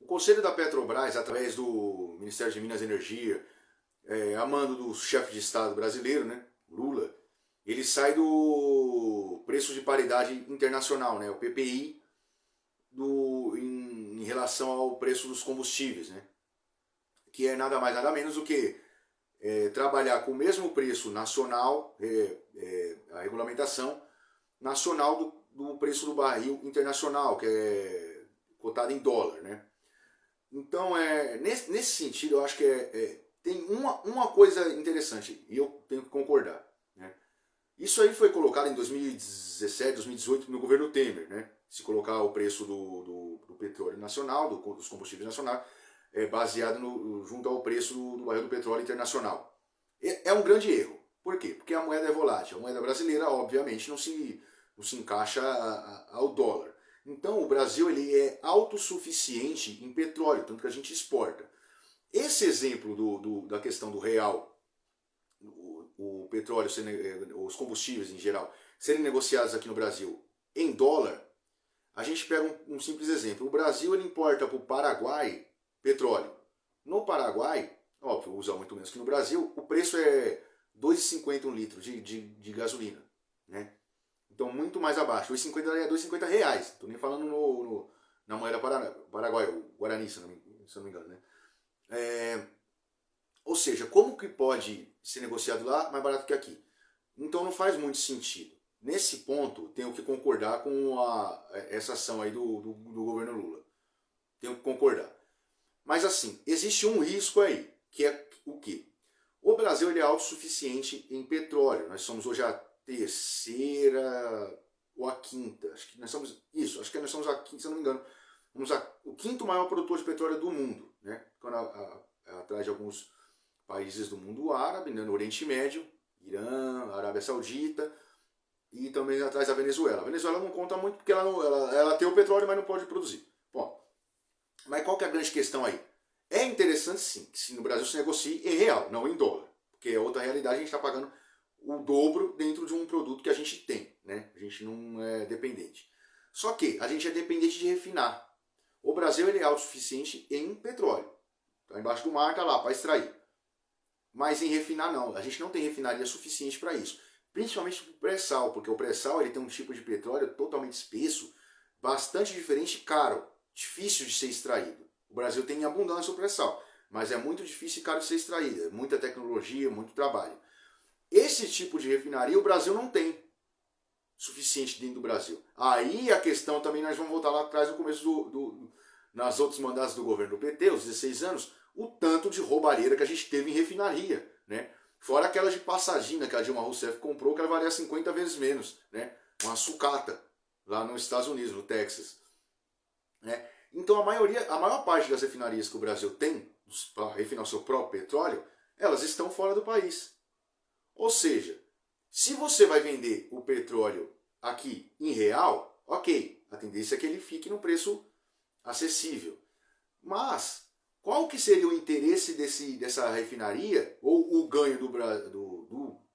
Conselho da Petrobras, através do Ministério de Minas e Energia, a mando do chefe de Estado brasileiro, né, Lula, ele sai do preço de paridade internacional, né, o PPI, em relação ao preço dos combustíveis, né, que é nada mais nada menos do que trabalhar com o mesmo preço nacional, a regulamentação nacional do preço do barril internacional, que é cotado em dólar, né? Então, nesse sentido, eu acho que tem uma coisa interessante, e eu tenho que concordar, né? Isso aí foi colocado em 2017, 2018 no governo Temer, né? Se colocar o preço do petróleo nacional, dos combustíveis nacionais, baseado junto ao preço do barril do petróleo internacional. É um grande erro. Por quê? Porque a moeda é volátil. A moeda brasileira, obviamente, não se encaixa ao dólar. Então, o Brasil ele é autossuficiente em petróleo, tanto que a gente exporta. Esse exemplo da questão do real, o petróleo, os combustíveis em geral, serem negociados aqui no Brasil em dólar, a gente pega um simples exemplo. O Brasil ele importa para o Paraguai petróleo. No Paraguai, óbvio, usa muito menos que no Brasil, o preço é 2,50 um litro de gasolina, né? Então, muito mais abaixo. 2,50 é 2,50 reais. Estou nem falando na moeda paraguaia, o Guarani, se eu não me engano, né? Ou seja, como que pode ser negociado lá mais barato que aqui? Então, não faz muito sentido. Nesse ponto, tenho que concordar com essa ação aí do governo Lula. Tenho que concordar. Mas assim, existe um risco aí, que é o quê? O Brasil ele é autossuficiente em petróleo. Nós somos hoje a terceira ou a quinta. Acho que nós somos a quinta, se eu não me engano. O quinto maior produtor de petróleo do mundo, né? Atrás de alguns países do mundo árabe, né? No Oriente Médio, Irã, Arábia Saudita, e também atrás da Venezuela. A Venezuela não conta muito porque ela tem o petróleo, mas não pode produzir. Bom, mas qual que é a grande questão aí? É interessante sim que se no Brasil se negocie em real, não em dólar. Porque é outra realidade, a gente está pagando o dobro dentro de um produto que a gente tem, né? A gente não é dependente. Só que a gente é dependente de refinar. O Brasil ele é autossuficiente em petróleo. Está embaixo do mar, está lá para extrair. Mas em refinar não. A gente não tem refinaria suficiente para isso. Principalmente para o pré-sal, porque o pré-sal ele tem um tipo de petróleo totalmente espesso, bastante diferente e caro, difícil de ser extraído. O Brasil tem em abundância o pré-sal, mas é muito difícil e caro de ser extraído. É muita tecnologia, muito trabalho. Esse tipo de refinaria o Brasil não tem suficiente dentro do Brasil. Aí a questão também, nós vamos voltar lá atrás no começo nas outros mandatos do governo do PT, os 16 anos, o tanto de roubalheira que a gente teve em refinaria, né? Fora aquela de Passadina que a Dilma Rousseff comprou, que ela valia 50 vezes menos, né? Uma sucata, lá nos Estados Unidos, no Texas. Né? Então a maior parte das refinarias que o Brasil tem, para refinar o seu próprio petróleo, elas estão fora do país. Ou seja, se você vai vender o petróleo aqui em real, ok, a tendência é que ele fique no preço acessível. Mas qual que seria o interesse dessa refinaria, ou o ganho do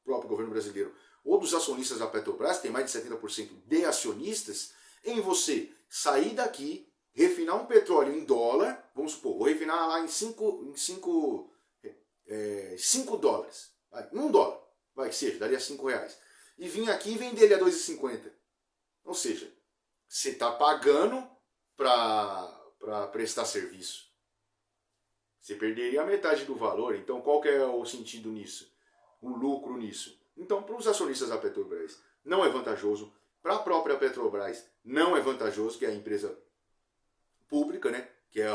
próprio governo brasileiro, ou dos acionistas da Petrobras, tem mais de 70% de acionistas, em você sair daqui, refinar um petróleo em dólar, vamos supor, vou refinar lá em 5 dólares, vai, $1, vai que seja, daria R$5, e vir aqui e vender ele a 2,50. Ou seja, você está pagando para prestar serviço. Você perderia a metade do valor, então qual que é o sentido nisso? O lucro nisso? Então, para os acionistas da Petrobras, não é vantajoso. Para a própria Petrobras, não é vantajoso, que é a empresa pública, né? Que é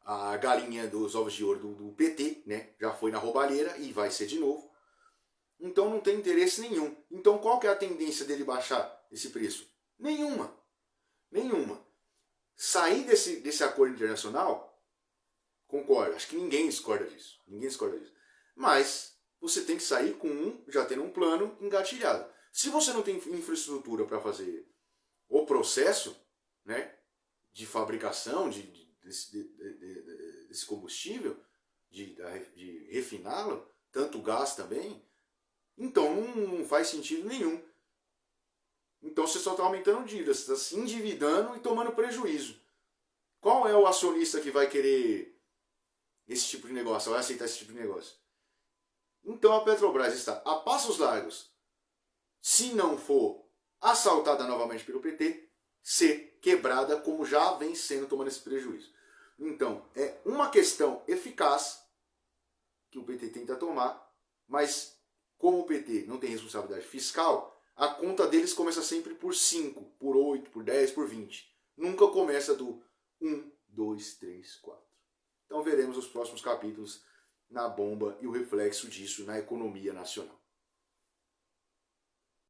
a galinha dos ovos de ouro do PT, né? Já foi na roubalheira e vai ser de novo. Então não tem interesse nenhum. Então qual que é a tendência dele baixar esse preço? Nenhuma. Nenhuma. Sair desse acordo internacional, concordo, acho que ninguém discorda disso. Ninguém discorda disso. Mas você tem que sair já tendo um plano engatilhado. Se você não tem infraestrutura para fazer o processo, né, de fabricação desse combustível, de refiná-lo, tanto o gás também, então não faz sentido nenhum. Então você só está aumentando dívida, você está se endividando e tomando prejuízo. Qual é o acionista que vai querer esse tipo de negócio, vai aceitar esse tipo de negócio? Então a Petrobras está a passos largos, se não for assaltada novamente pelo PT, ser quebrada como já vem sendo tomando esse prejuízo. Então, é uma questão eficaz que o PT tenta tomar, mas como o PT não tem responsabilidade fiscal, a conta deles começa sempre por 5, por 8, por 10, por 20. Nunca começa do 1, 2, 3, 4. Então veremos os próximos capítulos na bomba e o reflexo disso na economia nacional.